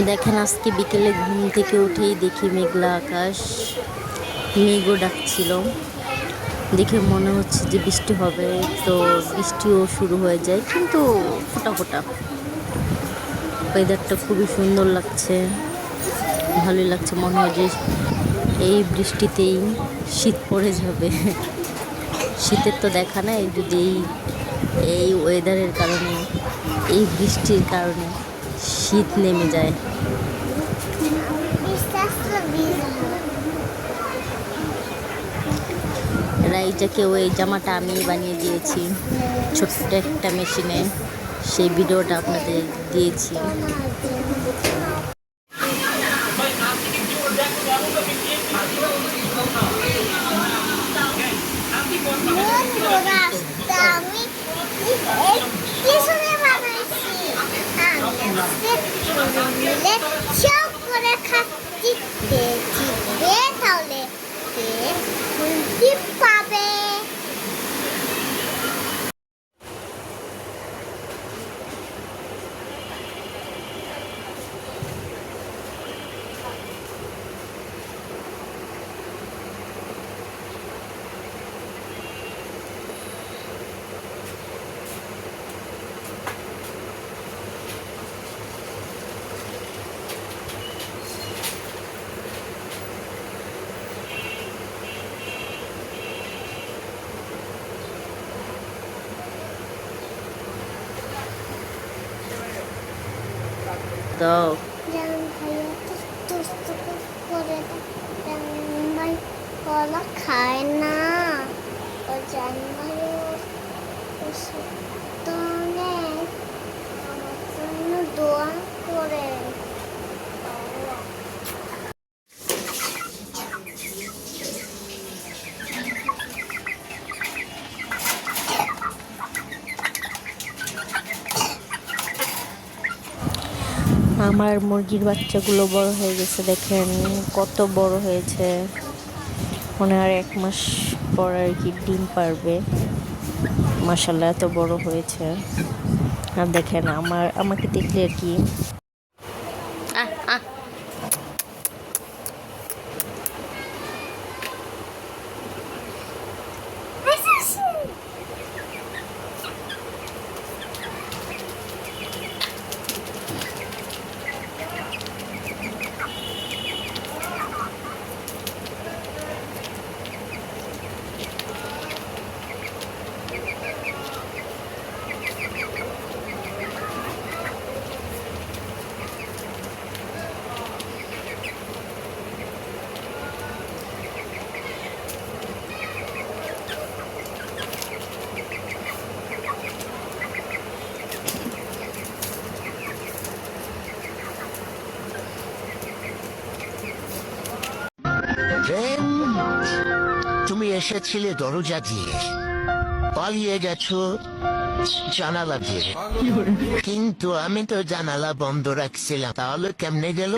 দেখেন আজকে বিকেলে ঘুম থেকে উঠেই দেখি মেঘলা আকাশ, মেঘও ডাকছিল, দেখে মনে হচ্ছে যে বৃষ্টি হবে, তো বৃষ্টিও শুরু হয়ে যায়, কিন্তু ফোটা ফোটা। ওয়েদারটা খুবই সুন্দর লাগছে, ভালোই লাগছে, মনে হয় যে এই বৃষ্টিতেই শীত পড়ে যাবে। শীতের তো দেখা নাই, যদি এই ওয়েদারের কারণে, এই বৃষ্টির কারণে শীত নেমে যায়। রাইজাকে ওই জামাটা আমি বানিয়ে দিয়েছি ছোট্ট একটা মেশিনে, সেই ভিডিওটা আপনাদের দিয়েছি। তাহলে পাবে। দাও কলা খায় না, ও জানভাই আমার জন্য দোয়া করে। আমার মুরগির বাচ্চাগুলো বড় হয়ে গেছে, দেখেন কত বড় হয়েছে, মনে হয় 1 মাস পর আর কি ডিম পারবে। মাশাআল্লাহ এত বড় হয়েছে। আর দেখেন আমাকে দেখলে আর কি আহ আহ তুমি এসেছিলে দরজা দিয়ে, পালিয়ে গেছো জানালা দিয়ে, কিন্তু আমি তো জানালা বন্ধ রাখছিলাম, তাহলে কেমনে গেল?